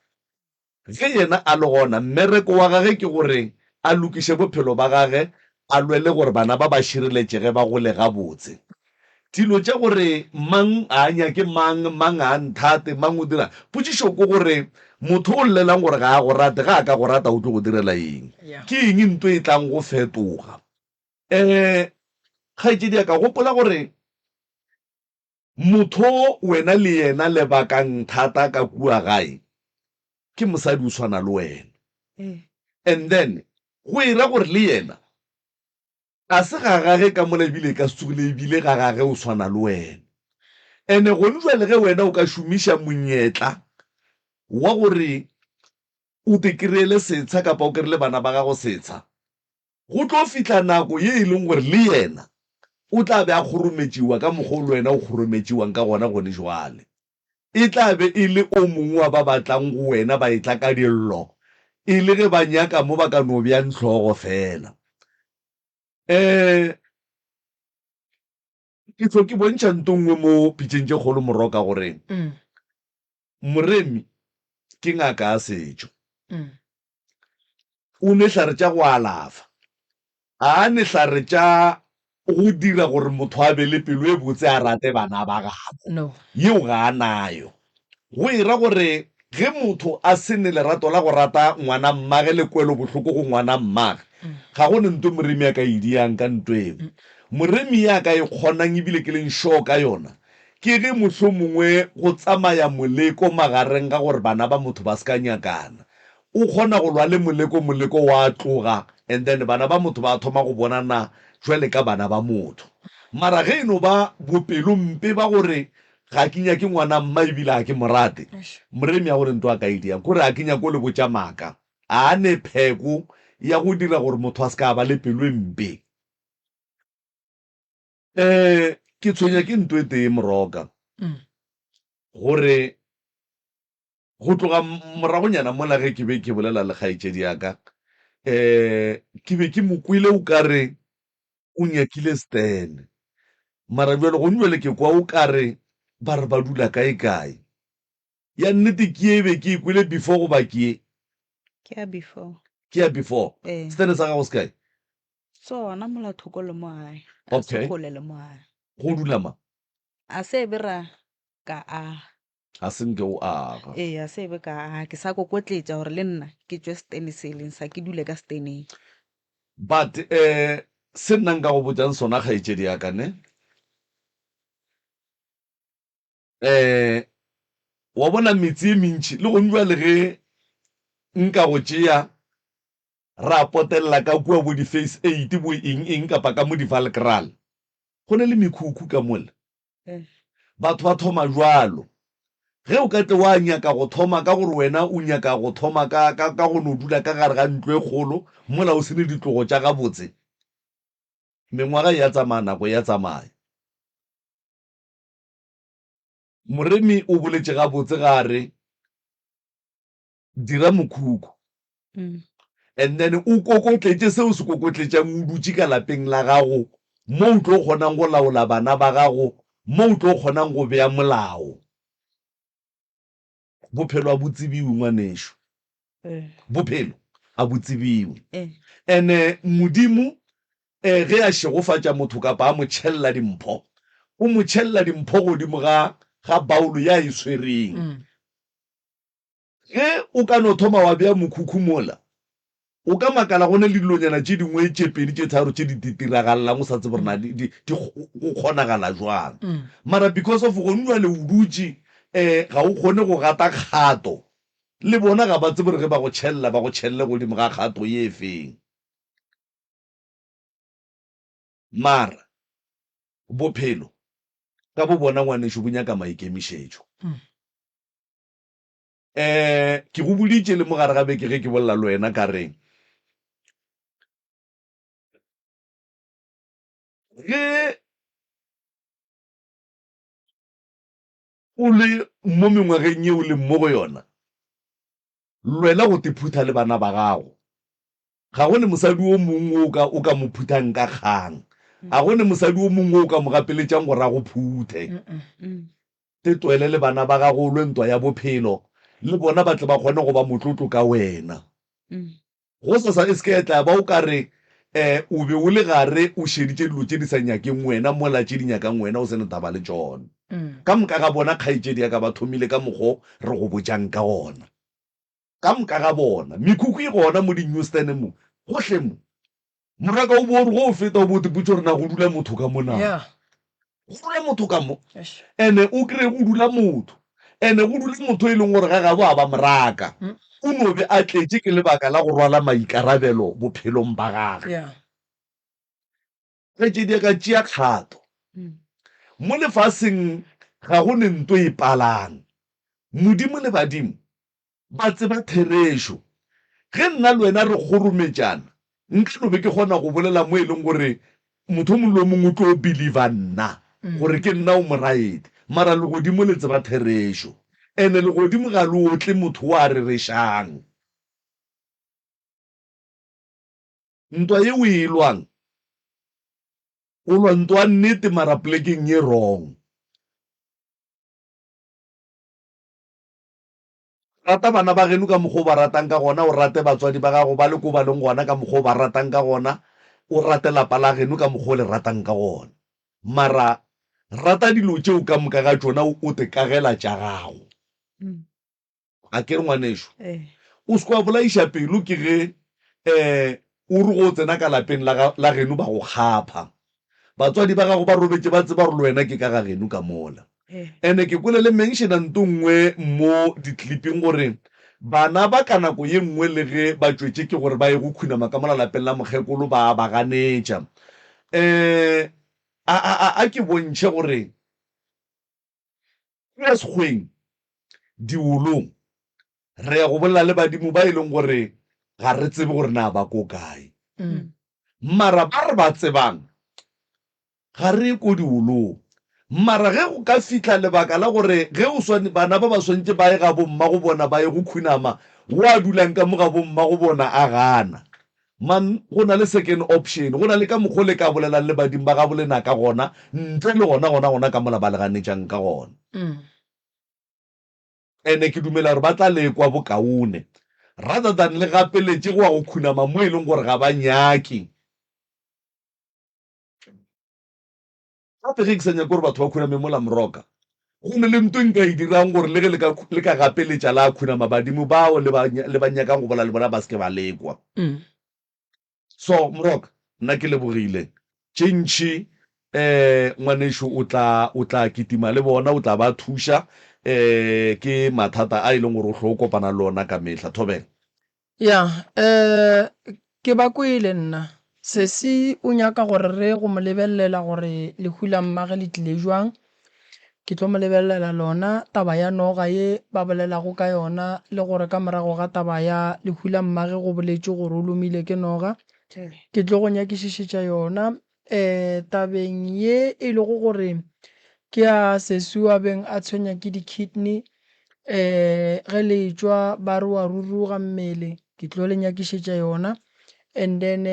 Ge yena a le gona, mmereko wa gage ke gore a lokiše bophelo ba gage, a lwele gore bana ba ba šireletšege ba gole gabotse. Dilo tša gore mang a nyake mang, mang a nthate, mang o dira, potšišo ke gore motho o llelang gore ga a go rate, ga a ka go rata o tlo go direla eng, Yeah. ke eng ntho e tlang go fetoga. Kgaetšedi ya ka gopola gore motho wena le yena le bakang thata ka kua gae ke mosadi o tshwana le wena, and then go ira gore le yena a se ga gage ka mola ebile ka setsogile ebile ga gage o tshwana le wena. Ene gone jwale ge wena o ka šomiša monyetla wa gore o te kry-ele setsha kapa o kry-le bana ba gago setsha, go tlo fitlha nako ye e leng gore le yena o tla be a kgorometšiwa ka mokgwa o le wena o kgorometšiwang ka gona gone jwale. E tla be e le o mongwe wa ba batlang go wena ba e tla ka dillo, e le ge ba nyaka mo ba ka no bja ntlhogo fela. Ke tlo ke bontšha ntongwe mo pitšeng tše kgolo moroka gore Mm. moremi ke ngaka a setšo, Mm. o nehlare tša go alafa, a nehlare tša go dira gore motho a be le pelo e botse a rate bana ba gabo, No. yeo ga a nayo. Go ira gore ge motho a sene lerato la go rata ngwana mmage le kwelo bohloko go ngwana mmage, ga go ne nto moremi ya ka idiang ka nto eo. Moremi ya ka e kgonang ebile ke leng sure ka yona ke ge mohlomongwe go tsamaya moleko magareng ga gore bana ba motho ba ska nyakana, o kgona go lwa le moleko wa tloga, and then bana ba motho ba thoma go bonana jwale ka bana ba motho. Mara ge eno ba bopelo mpe ba gore ga ke nyake ngwana mma ebile ga ke morate, moremi ya gore nto a ka idiang kore a ke nyako le botša maaka, a ne pheko ya go dira gore motho a ska ba le pelo e mpe. Ke tshwenya ke ntho e tee moroka gore go tloga moragonyana mola ge ke be ke bolela le kgaetšedi yaka, ke be ke mokwele o kare o nyakile Stan, mara jwale gone jwale ke kwa o kare ba re ba dula kae. Ya nnete ke e be ke ikwele before goba ke ke ya before ya before. Stan sa gago se kae? sona mola thoko le mo gae Okay. a se kgole le mo gae Go dula ma a se bera ka a senke o aga. a se be ka ke sa kokotletša gore le nna ke tswe stene seleng sa ke dule ka steneng. But se nna nka go botjang sona kgaetšedi yaka ne, wa bona metsi e mentši le gone jwale ge nka go tšea ra potelela ka kua bo di-face 8 bo eng kapa ka mo di-valkral, go ne le mekhukhu ka mola. Batho ba thoma jwalo ge o ka tle wa nyaka go thoma ka gore wena o nyaka go thoma ka go no dula ka gare ga ntlo e kgolo mola o sene ditlogo tša gabotse, mengwaga ya tsamaya, nako ya tsamaya. Moremi o boletše gabotse gare dira mokhukhu, and then o kokotletše seo se kokotletšang o dutše ka lapeng la gago mo o tlo kgonang go laola bana ba gago, mo o tlo kgonang go bea molao. Bophelo a botsebiwe ngwanešo, bophelo a botsebiwe. And modimo ge a šegofatša motho kapa a mo tšhella dimpho, o mo tšhella dimpho godimo ga Paulo ya e swereng. Ge o ka no thoma wa bea mokhukhu mola, o ka makala gone le dilonyana tše dingwe tše pedi tše tharo tše di tiragalang o sa tsebe gorena di go kgonagala jwang. Mara because of gone jwale o dutše ga o kgone go gata kgato, le bona ga ba tsebe re ge ba go tšhelle godimo ga kgato ye feng. Mara bophelo ka bo bona ngwanešo bo nyaka maikemišetšo. ke go boditse le mogare ga beke ge ke bolela le wena ka reng ge o le mo mengwageng ye o leng mo go yona lwena go tephutha le bana ba gago ga go ne mosadi o mongwe o ka mo phuthang ka kgang ga go ne mosadi o mongwe o ka mo gapeletšang gore a go phuthe te twele le bana ba gago o lwe ntwa ya bophelo le bona ba tle ba kgone go ba motlotlo ka wena go sasa e se tla ba o ka re o be o le gare o sheditše dilo tše di sa nyakeng wena mola tše di nyakang wena o se ne taba le tšona ka moka ga bona kgaetšedi ya ka ba thomile ka mokgwa re go botjang ka gona ka moka ga bona mekhukhu e gona mo di-newstan mo gohle mo moraka o bore go o feta o boteputse gore na go dula motho ka mona go dula motho ka mo ene o kry go dula motho ene go dula motho e leng gore ga gabo a ba moraka o no be a tletse ke lebaka la go rwala maikarabelo bophelong ba gage kgaetšedi ya ka tšea kgato mo lefaseng ga go ne nto e palang modimo le badimo ba tseba therešo ge nna le wena re kgorometšana nka no be ke kgona go bolela mo e leng gore motho mongwe le mongwe o tlo believa nna gore ke nna o moraedi mara legodimo le tseba therešo ene legodimo ga le otle motho o a rerešang ntwa ye o e lwang o lwa ntwa nnete mara plekeng ye wrong rata bana ba geno ka mokgwa o ba ratang ka gona o rate batswadi ba gago ba le ko ba leng gona ka mokgwa o ba ratang ka gona o rate lapa la geno ka mokgwa o le ratang ka gona mara rata dilo tšeo ka moka ga tšona o te kagela tša gago a ke re ngwanešo o se kwa bolaiša pelo ke ge o re go tsena ka lapeng la geno ba go kgapha batswadi ba gago ba robetse ba tseba gore le wena ke ka ga geno ka mola ene ke kwele le menšhena nto nngwe mo di-cliping gore bana ba ka nako ye nngwe le ge ba tswetse ke gore ba ye go khunama ka mola lapeng la mokgekolo ba ganetša a ke bontšhe gore ya sekgweng diolong re ya go bolela le badimo ba e leng gore ga re tsebe gore na ba ko kae mara ba re ba tsebang ga re ko diolong mara ge go ka fitlha lebaka la gore ge bana ba ba swantse ba ye ga bomma go bona ba ye go khunama o a dulang ka mo ga bomma go bona a gana man go na le second option go na le ka mokgwa le ka bolelang le badimo ba ga bolena ka gona ntle le gona ka mola ba le ganetšang ka gona ene ke dumela gore ba tla lekwa bokaone rather than le gapeletše go a go khunama mo e leng gore ga ba nyake gape ge ke sa nyake gore batho ba khuname mola moroka go ne le nto nka e dirang gore le ge le ka gapeletša la khunama badimo bao le ba nyakang go bola le bona ba seke ba lekwa so moroka nna ke lebogile tšentšhi ngwanešo o tla kitima le bona o tla ba thuša ke mathata a e leng gore o tlo kopana le ona ka mehla thobela ke ba kwele nna sesi o nyaka gore re go mo lebelela gore lehu la mmage le tlile jwang ke tlo mo lebelela lona taba ya noga ye ba bolelago ka yona le gore ka morago ga taba ya lehu la mmage go boletše gore o lomile ke noga ke tlo go nyakišišetša yona tabeng ye e le go gore ke a sesua beng a tshwenya ke di-kidney ge le tšwa ba re wa ruruga mmele ke tlo le nyakišetša yona and then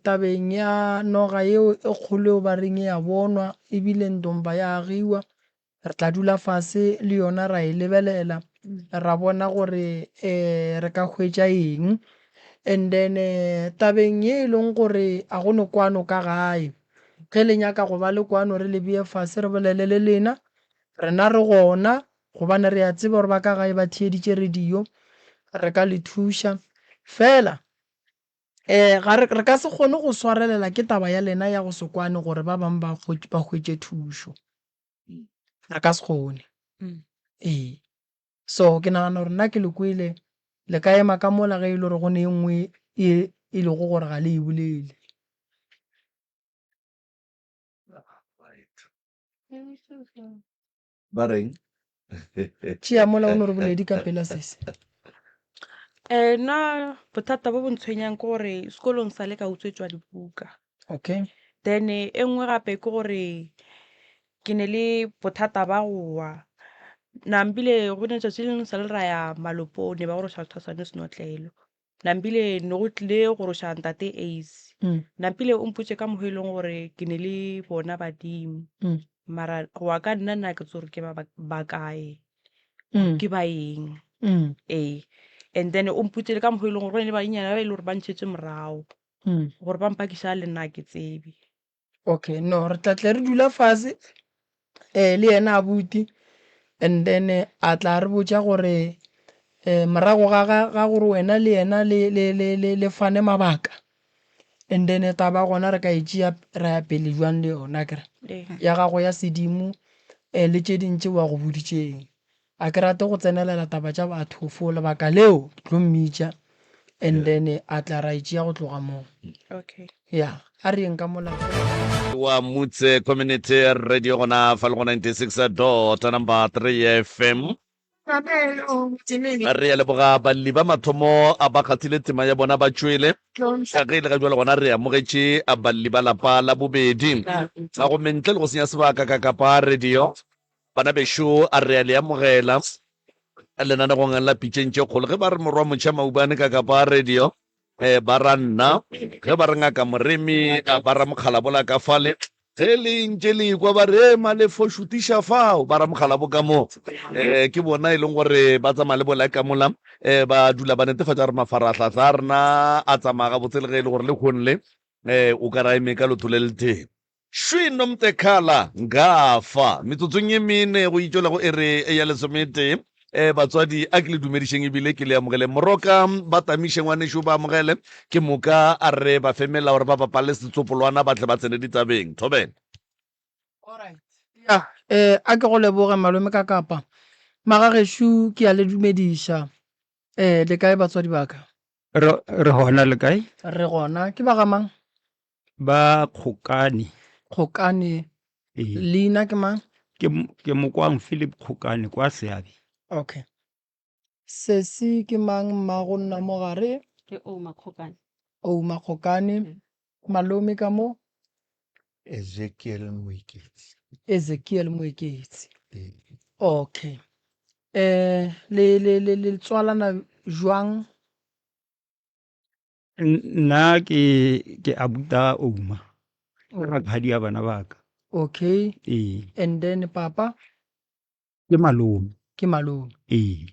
tabeng ya noga yeo e kgolo ba reng ya bonwa ebile ntomba ya agiwa re tla dula fase le yona ra e lebelela ra bona gore re ka hwetša eng and then tabeng ye e leng gore a go no kwano ka gae ge le nyaka go ba le kwano re le bee fase re bolele le lena rena re gona gobane re a tseba gore ba ka gae ba thieditše radio re ka le thuša fela re ka se kgone go swarelela ke taba ya lena ya go se kwane gore ba bang ba hwetše thušo re ka se kgone so ke nagana gore nna ke le kwele le ka ema ka mola ge e le gore go ne e nngwe e lego gore ga le e bolele ba reng tšea mola o ne re boledi ka pela sese. Nna bothata bo bo ntshwenyang ke gore sekolong sa le ka utswetswa dibuka. Okay. Then e nngwe gape ke gore ke ne le bothata ba go wa. Nambile go ne tšatši le lengwe sa le ra ya Malopone ba go roša thasane senotlelo. Nambile ne go tlile go roša ntate Ace. Nampile o mpotse ka mogo e leng gore ke ne le bona badimo. Mara go wa ka nna nna ke tsore ke ba kae ke ba eng. And then o mputse le ka mogo e leng gore ba ne banyana ba e le gore ba ntšhetse morago gore ba mpakisa le nna ke tsebe. Okay, no re tla tle re dula fase le yena abuti, and then a tla re botša gore morago ga gore wena le yena le fane mabaka, and then taba gona re ka itšea ra ya pele jwang le yona kere ya gago ya sedimo le tše dintše wa go boditšeng. A ke rate go tsenelela taba tša batho fo lebaka leo tlo mmitša, and then a tla ra itšea go tloga moo. Okay. Ya a re eng ka molao wa Mutse Community Radio gona fa le go 96.3 FM. Re ya leboga balli ba mathomo a ba kgathile tema ya bona ba tšwele ka ge ile ka jwale gona re amogetše a balli ba lapa la bobedi ga go mentle le go senya sebaka ka kapa radio bana bešo a re a le amogela lenanegong la pitšentše kgolo ge ba re morwa motšha maubane ka kapa radio ba ra nna ge ba re ngaka moremi ba ra mokgalabola ka fale ge le ntše le kwa ba re malefo šutiša fao ba ra mokgalabo ka mo ke bona e leng gore ba tsamaya le bola ka mola ba dula ba netefatša re mafaratlhatlha a rena a tsamaya ga botse le ge e le gore le kgonle o ka ra eme ka lotho le le teng shwino mtekhala ngafa metsotsong ye mene go itšola go ere ya lesomete batswadi a ke le dumedišeng ebile ke le amogele moroka ba tamiše ngwanešo ba amogele ke moka a re ba femela gore ba bapale setsopolwana ba tle ba tsene ditabeng Thobela. ya a ke go leboge malome ka kapa magagešo ke a le dumediša le kae batswadi baka re hona le kae re gona ke ba gamang ba Kgokane Kgokane leina ke mang ke mokwang Philip Kgokane kwa Seabe. Okay. Sesi ke mang mmago nna mo gare ke Oma Kgokane. Oma Kgokane. Malome ka mo Ezekiel Moeketsi. Ezekiel Moeketsi. Okay. Le tswalana jwang Nna ke abuta Oma rakgadi ya bana baka. Okay. And then papa Ke malome. ke malome.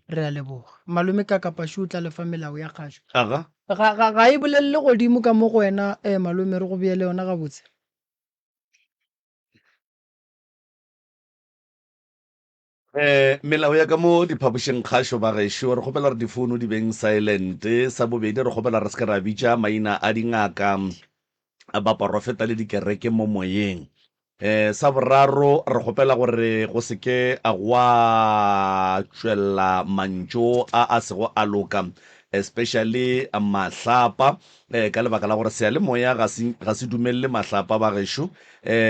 Re a leboga malome ka kapa shu tla lefa melao ya kgašo aga ga e bolelele godimo ka mo go wena malome re go beele yona ga botse melao ya ka mo diphapošeng kgašo ba gešo re kgopela re difounu di beng silent sa bobedi re kgopela re se ke ra bitša maina a dingaka a baporofeta le dikereke mo moyeng sa boraro re kgopela gore go seke a gwa tšwela mantšo a sego a loka especially mahlapa ka lebaka la gore seyalemoya ga se dumelele mahlapa ba gešo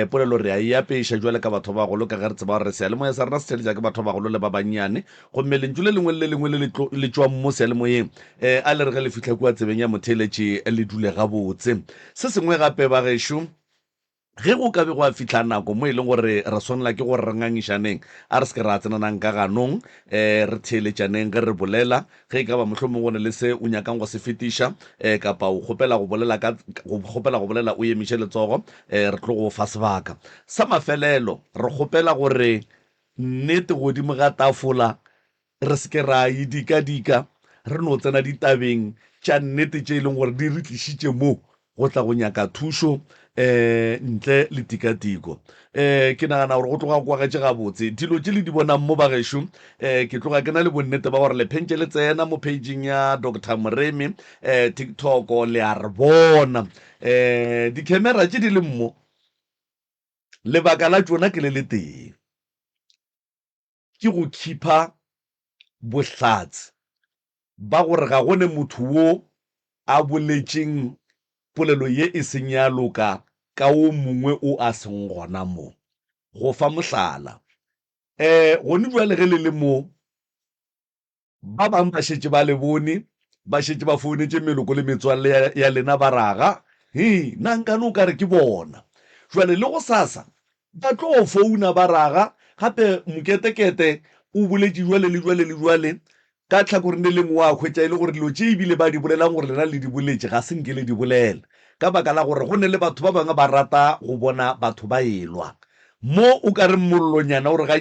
polelo re a e apeiša jwale ka batho ba golo ka ge re tseba gore seyalemoya sa rena se theletša ke batho ba golo le ba bannyane gomme lentšu le lengwe le lengwe le tšwang mo seyalemoyeng a le re ge le fitlha kua tsebeng ya motheletše le dule gabotse se sengwe gape ba gešo ge go ka be go a fitlha nako mo e leng gore re swanela ke gore re ngangišaneng a re se ke ra tsenanang ka ganong re theeletšaneng ge re bolela ge e ka ba mohlomong go ne le se o nyakang go se fetiša kapa o kgopela go bolela o emiše letsogo re tlo go fa sebaka sa mafelelo re kgopela gore nnete godimo ga tafola re se ke ra idika-dika re no tsena ditabeng tša nnete tše e leng gore di re tlišitše mo go tla go nyaka thušo ntle le tikatiko ke nagana gore go tloga go kwagetše gabotse dilo tše le di bonang mo bagešo ke tloga ke na le bonnete ba gore lephentše le tsena mo pageng ya Dr. Moremi TikTok le a re bona dikhamera tše di le mmo lebaka la tšona ke le le teng ke go khipha bohlatse ba gore ga gone motho wo a boletšeng polelo ye e seng ya loka ka o mongwe o a seng gona mo go fa mohlala gone jwale ge le le mo ba bang ba shetse ba le bone ba shetse ba founetse meloko le metswalle ya lena ba raga nna nkane o kare ke bona jwale le go sasa ba tlo founa ba raga gape moketekete o boletše jwale le jwale le jwale ka tlhakoreng le lengwe wa khwetša e le gore dilo tše ebile ba di bolelang gore lena le di boletše ga se nke le di bolela ka baka la gore go ne le batho ba bangwe ba rata go bona batho ba elwa mo o ka re mollonyana gore ga